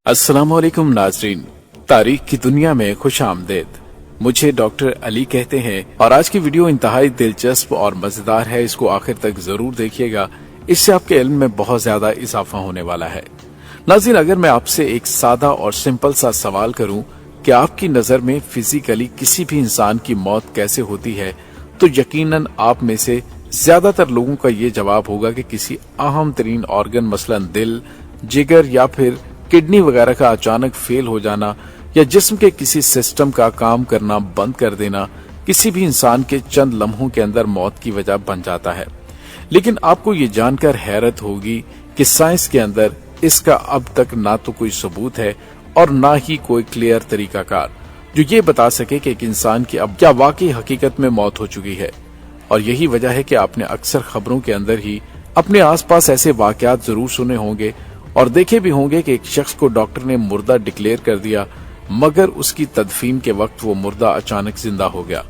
अस्सलाम वालेकुम नाजरीन, तारीख की दुनिया में खुश आमदेद। मुझे डॉक्टर अली कहते हैं और आज की वीडियो इंतहाई दिलचस्प और मजेदार है। इसको आखिर तक जरूर देखिएगा, इससे आपके इल्म में बहुत ज्यादा इजाफा होने वाला है। नाज़रीन, अगर मैं आपसे एक सादा और सिंपल सा सवाल करूं कि आपकी नजर में फिजिकली किसी भी इंसान की मौत कैसे होती है, तो यकीनन आप में से ज्यादातर लोगों का ये जवाब होगा कि किसी अहम तरीन ऑर्गन मसलन दिल, जिगर या फिर किडनी वगैरह का अचानक फेल हो जाना या जिस्म के किसी सिस्टम का काम करना बंद कर देना किसी भी इंसान के चंद लम्हों के अंदर मौत की वजह बन जाता है। लेकिन आपको ये जानकर हैरत होगी कि साइंस के अंदर इसका अब तक ना तो कोई सबूत है और ना ही कोई क्लियर तरीकाकार जो ये बता सके कि एक इंसान की अब क्या वाकई हकीकत में मौत हो चुकी है। और यही वजह है कि आपने अक्सर खबरों के अंदर ही अपने आसपास ऐसे वाकयात जरूर सुने होंगे और देखे भी होंगे कि एक शख्स को डॉक्टर ने मुर्दा डिक्लेयर कर दिया, मगर उसकी तदफीन के वक्त वो मुर्दा अचानक जिंदा हो गया।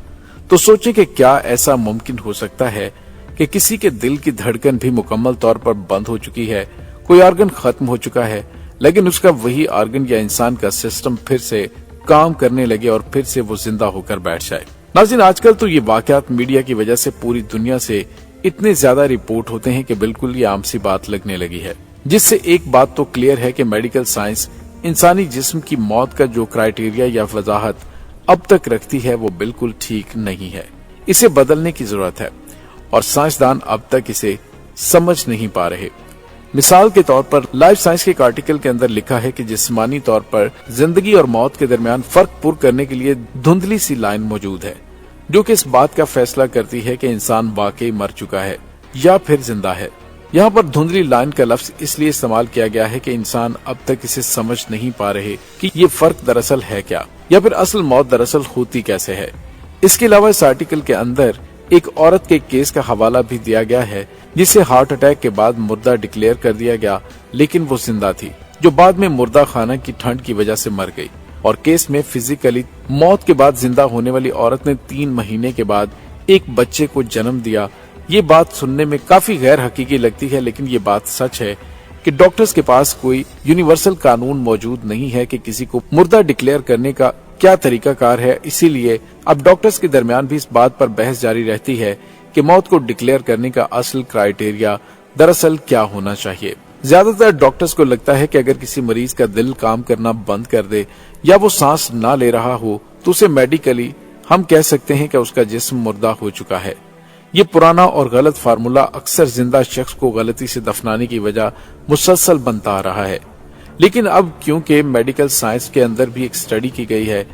तो सोचें कि क्या ऐसा मुमकिन हो सकता है कि किसी के दिल की धड़कन भी मुकम्मल तौर पर बंद हो चुकी है, कोई ऑर्गन खत्म हो चुका है, लेकिन उसका वही ऑर्गन या इंसान का सिस्टम फिर से काम करने लगे और फिर से वो जिंदा होकर बैठ जाए। नाज़रीन, आजकल तो ये वाकयात मीडिया की वजह से पूरी दुनिया से इतने ज्यादा रिपोर्ट होते हैं कि बिल्कुल ये आम सी बात लगने लगी है, जिससे एक बात तो क्लियर है कि मेडिकल साइंस इंसानी जिस्म की मौत का जो क्राइटेरिया या वजाहत अब तक रखती है वो बिल्कुल ठीक नहीं है। इसे बदलने की जरूरत है और साइंसदान अब तक इसे समझ नहीं पा रहे। मिसाल के तौर पर लाइफ साइंस के एक आर्टिकल के अंदर लिखा है कि जिस्मानी तौर पर जिंदगी और मौत के दरमियान फर्क पुर करने के लिए धुंधली सी लाइन मौजूद है, जो कि इस बात का फैसला करती है कि इंसान वाकई मर चुका है या फिर जिंदा है। यहाँ पर धुंधली लाइन का लफ्ज इसलिए इस्तेमाल किया गया है कि इंसान अब तक इसे समझ नहीं पा रहे कि ये फर्क दरअसल है क्या, या फिर असल मौत दरअसल होती कैसे है। इसके अलावा इस आर्टिकल के अंदर एक औरत के केस का हवाला भी दिया गया है, जिसे हार्ट अटैक के बाद मुर्दा डिक्लेयर कर दिया गया, लेकिन वो जिंदा थी, जो बाद में मुर्दा खाना की ठंड की वजह से मर गई। और केस में फिजिकली मौत के बाद जिंदा होने वाली औरत ने 3 महीने के बाद एक बच्चे को जन्म दिया। ये बात सुनने में काफी गैर हकीकी लगती है, लेकिन ये बात सच है कि डॉक्टर्स के पास कोई यूनिवर्सल कानून मौजूद नहीं है कि किसी को मुर्दा डिक्लेयर करने का क्या तरीकाकार है। इसीलिए अब डॉक्टर्स के दरमियान भी इस बात पर बहस जारी रहती है कि मौत को डिक्लेयर करने का असल क्राइटेरिया दरअसल क्या होना चाहिए। ज्यादातर डॉक्टर्स को लगता है कि अगर किसी मरीज का दिल काम करना बंद कर दे या वो सांस ना ले रहा हो तो उसे मेडिकली हम कह सकते हैं कि उसका जिस्म मुर्दा हो चुका है। ये पुराना और गलत फार्मूला अक्सर जिंदा शख्स को गलती से दफनाने की वजह मुसलसल बनता आ रहा है। लेकिन अब क्योंकि मेडिकल साइंस के अंदर भी एक स्टडी की गई है,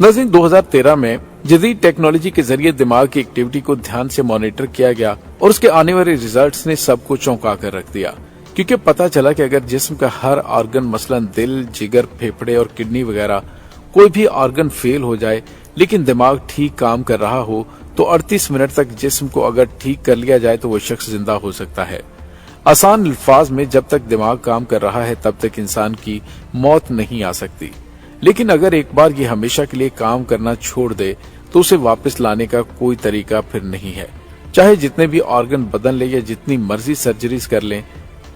नाज़रीन 2013 में जदीद टेक्नोलॉजी के जरिए दिमाग की एक्टिविटी को ध्यान से मॉनिटर किया गया और उसके आने वाले रिजल्ट्स ने सबको चौंका कर रख दिया, क्योंकि पता चला कि अगर जिस्म का हर ऑर्गन मसलन दिल, जिगर, फेफड़े और किडनी वगैरह कोई भी ऑर्गन फेल हो जाए लेकिन दिमाग ठीक काम कर रहा हो तो 38 मिनट तक जिस्म को अगर ठीक कर लिया जाए तो वो शख्स जिंदा हो सकता है। आसान अल्फाज में जब तक दिमाग काम कर रहा है तब तक इंसान की मौत नहीं आ सकती, लेकिन अगर एक बार ये हमेशा के लिए काम करना छोड़ दे तो उसे वापस लाने का कोई तरीका फिर नहीं है। चाहे जितने भी ऑर्गन बदल ले या जितनी मर्जी सर्जरीज कर लें,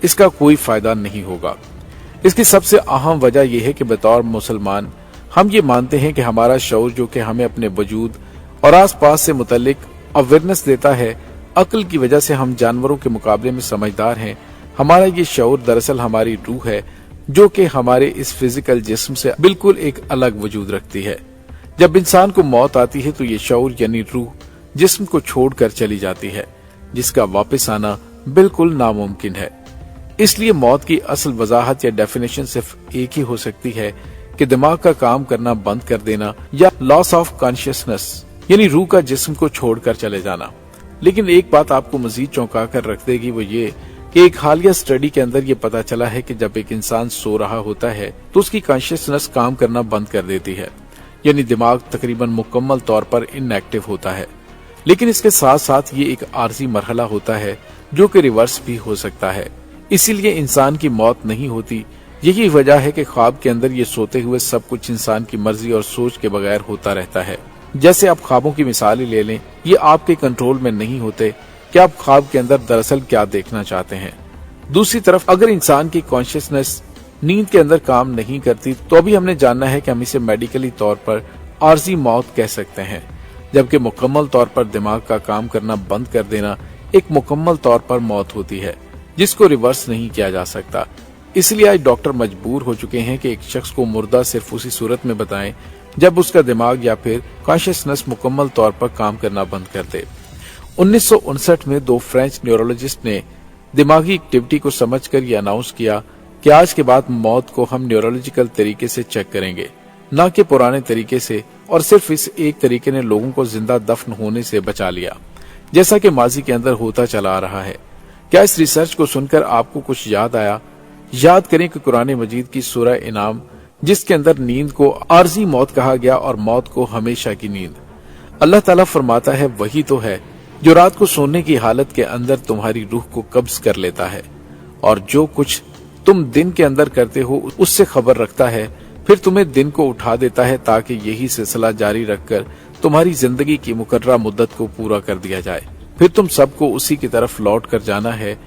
इसका कोई फायदा नहीं होगा। इसकी सबसे अहम वजह यह है कि बतौर मुसलमान हम ये मानते हैं कि हमारा शऊर, जो कि हमें अपने वजूद और आसपास से मुतल्लिक अवेयरनेस देता है, अक्ल की वजह से हम जानवरों के मुकाबले में समझदार हैं। हमारा ये शऊर दरअसल हमारी रूह है, जो कि हमारे इस फिजिकल जिस्म से बिल्कुल एक अलग वजूद रखती है। जब इंसान को मौत आती है तो ये शऊर यानी रूह जिस्म को छोड़कर चली जाती है, जिसका वापस आना बिल्कुल नामुमकिन है। इसलिए मौत की असल वजाहत या डेफिनेशन सिर्फ एक ही हो सकती है कि दिमाग का काम करना बंद कर देना या लॉस ऑफ कॉन्शियसनेस यानी रूह का जिस्म को छोड़कर चले जाना। लेकिन एक बात आपको मजीद चौंका कर रख देगी, वो ये कि एक हालिया स्टडी के अंदर ये पता चला है कि जब एक इंसान सो रहा होता है तो उसकी कॉन्शियसनेस काम करना बंद कर देती है, यानी दिमाग तकरीबन मुकम्मल तौर पर इनएक्टिव होता है। लेकिन इसके साथ साथ ये एक आर्जी मरहला होता है जो कि रिवर्स भी हो सकता है। इसीलिए इंसान की मौत नहीं होती। यही वजह है कि ख्वाब के अंदर ये सोते हुए सब कुछ इंसान की मर्जी और सोच के बगैर होता रहता है। जैसे आप ख्वाबों की मिसाल ही ले लें, ये आपके कंट्रोल में नहीं होते कि आप ख्वाब के अंदर दरअसल क्या देखना चाहते हैं। दूसरी तरफ अगर इंसान की कॉन्शियसनेस नींद के अंदर काम नहीं करती तो अभी हमने जानना है कि हम इसे मेडिकली तौर पर आर्जी मौत कह सकते हैं, जबकि मुकम्मल तौर पर दिमाग का काम करना बंद कर देना एक मुकम्मल तौर पर मौत होती है जिसको रिवर्स नहीं किया जा सकता। इसलिए आज डॉक्टर मजबूर हो चुके हैं कि एक शख्स को मुर्दा सिर्फ उसी सूरत में बताएं जब उसका दिमाग या फिर कॉन्शियसनेस मुकम्मल तौर पर काम करना बंद कर दे। 1959 में 2 फ्रेंच न्यूरोलॉजिस्ट ने दिमागी एक्टिविटी को समझकर यह अनाउंस किया कि आज के बाद मौत को हम न्यूरोलॉजिकल तरीके से चेक करेंगे, न कि पुराने तरीके से, और सिर्फ इस एक तरीके ने लोगों को जिंदा दफन होने से बचा लिया, जैसा कि माजी के अंदर होता चला आ रहा है। क्या इस रिसर्च को सुनकर आपको कुछ याद आया? याद करें कि कुरान मजीद की सूरह इनाम, जिसके अंदर नींद को आर्जी मौत कहा गया और मौत को हमेशा की नींद, अल्लाह ताला फरमाता है वही तो है जो रात को सोने की हालत के अंदर तुम्हारी रूह को कब्ज कर लेता है और जो कुछ तुम दिन के अंदर करते हो उससे खबर रखता है, फिर तुम्हें दिन को उठा देता है ताकि यही सिलसिला जारी रखकर तुम्हारी जिंदगी की मुकर्ररा मुद्दत को पूरा कर दिया जाए। फिर तुम सबको उसी की तरफ लौट कर जाना है।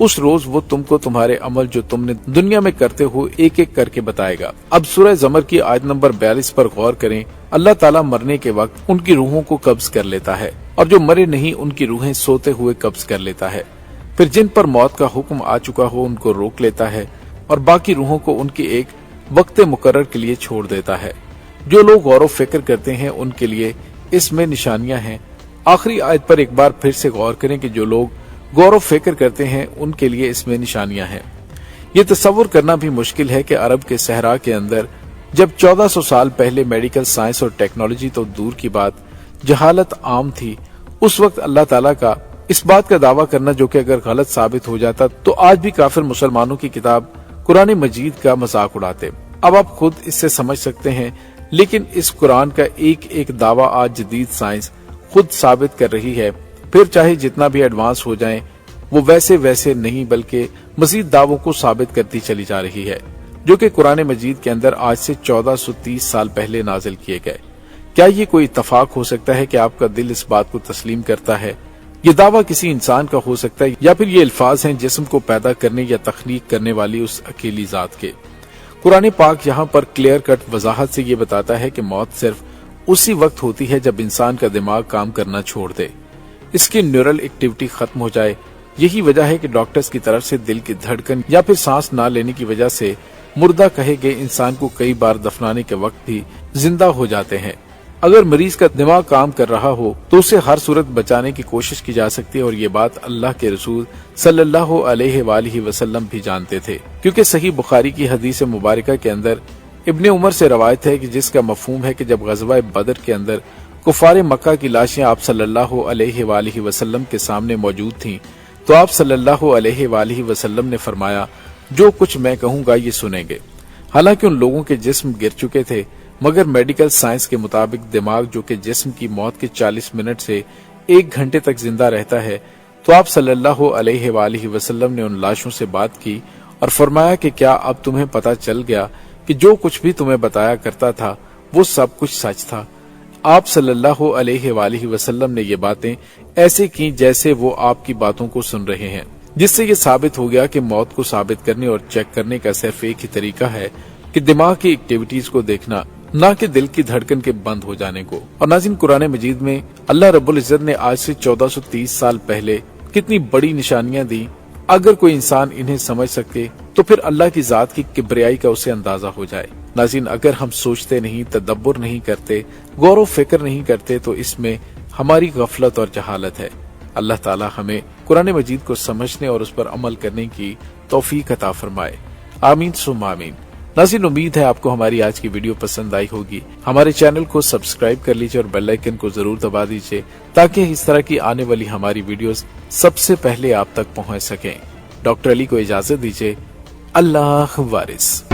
उस रोज वो तुमको तुम्हारे अमल जो तुमने दुनिया में करते हो एक एक करके बताएगा। अब सूरह ज़मर की आयत नंबर 42 पर गौर करें। अल्लाह ताला मरने के वक्त उनकी रूहों को कब्ज कर लेता है और जो मरे नहीं उनकी रूहें सोते हुए कब्ज कर लेता है। फिर जिन पर मौत का हुक्म आ चुका हो उनको रोक लेता है और बाकी रूहों को उनकी एक वक्त मुकर्रर के लिए छोड़ देता है। जो लोग गौर व फिक्र करते हैं उनके लिए इसमें निशानियां हैं। आखिरी आयत पर एक बार फिर से गौर करें कि जो लोग गौर व फिक्र करते हैं उनके लिए इसमें निशानियां हैं। ये तस्वुर करना भी मुश्किल है कि अरब के सहरा के अंदर जब 1400 साल पहले मेडिकल साइंस और टेक्नोलॉजी तो दूर की बात जहालत आम थी, उस वक्त अल्लाह ताला का इस बात का दावा करना जो कि अगर गलत साबित हो जाता तो आज भी काफिर मुसलमानों की किताब कुरान मजीद का मजाक उड़ाते। अब आप खुद इससे समझ सकते हैं, लेकिन इस कुरान का एक एक दावा आज जदीद साइंस खुद साबित कर रही है। फिर चाहे जितना भी एडवांस हो जाएं, वो वैसे वैसे नहीं बल्कि मजीद दावों को साबित करती चली जा रही है जो कि कुरान मजीद के अंदर आज से 1430 साल पहले नाजिल किए गए। क्या ये कोई इत्तफाक हो सकता है कि आपका दिल इस बात को तस्लीम करता है? ये दावा किसी इंसान का हो सकता है या फिर ये अल्फाज हैं जिस्म को पैदा करने या तख्लीक करने वाली उस अकेली जात के। कुरान पाक यहाँ पर क्लियर कट वजाहत से ये बताता है कि मौत सिर्फ उसी वक्त होती है जब इंसान का दिमाग काम करना छोड़ दे, इसकी न्यूरल एक्टिविटी खत्म हो जाए। यही वजह है कि डॉक्टर्स की तरफ से दिल की धड़कन या फिर सांस ना लेने की वजह से मुर्दा कहे गए इंसान को कई बार दफनाने के वक्त भी जिंदा हो जाते हैं। अगर मरीज का दिमाग काम कर रहा हो तो उसे हर सूरत बचाने की कोशिश की जा सकती है और ये बात अल्लाह के रसूल सल्लल्लाहु अलैहि वसल्लम भी जानते थे, क्योंकि सही बुखारी की हदीस मुबारका के अंदर इब्ने उमर से रवायत है कि जिसका मफहूम है कि जब गज़वा बदर के अंदर कुफारे मक्का की लाशें आप सल्लल्लाहु अलैहि वसल्लम के सामने मौजूद थीं तो आप सल्लल्लाहु अलैहि वसल्लम ने फरमाया, जो कुछ मैं कहूंगा ये सुनेंगे। हालांकि उन लोगों के जिस्म गिर चुके थे, मगर मेडिकल साइंस के मुताबिक दिमाग जो कि जिस्म की मौत के 40 मिनट से 1 घंटे तक जिंदा रहता है, तो आप सल्लल्लाहु अलैहि वसल्लम ने उन लाशों से बात की और फरमाया कि क्या अब तुम्हें पता चल गया कि जो कुछ भी तुम्हें बताया करता था वो सब कुछ सच था। आप सल्लल्लाहु अलैहि वसल्लम ने ये बातें ऐसे की जैसे वो आपकी बातों को सुन रहे हैं, जिससे ये साबित हो गया कि मौत को साबित करने और चेक करने का सिर्फ एक ही तरीका है कि दिमाग की एक्टिविटीज को देखना, ना कि दिल की धड़कन के बंद हो जाने को। और नाज़रीन, कुरान मजीद में अल्लाह रब्बुल इज्जत ने आज से 1430 साल पहले कितनी बड़ी निशानियां दी। अगर कोई इंसान इन्हें समझ सके तो फिर अल्लाह की जात की किब्रियाई का उसे अंदाजा हो जाए। नाज़रीन, अगर हम सोचते नहीं, तदब्बुर नहीं करते, गौर व फिक्र नहीं करते तो इसमें हमारी गफलत और जहालत है। अल्लाह ताला हमें कुरान मजीद को समझने और उस पर अमल करने की तौफीक अता फरमाए। आमीन सुम्मा आमीन। नाज़रीन, उम्मीद है आपको हमारी आज की वीडियो पसंद आई होगी। हमारे चैनल को सब्सक्राइब कर लीजिए और बेल आइकन को जरूर दबा दीजिए ताकि इस तरह की आने वाली हमारी वीडियोस सबसे पहले आप तक पहुंच सकें। डॉक्टर अली को इजाजत दीजिए। अल्लाह वारिस।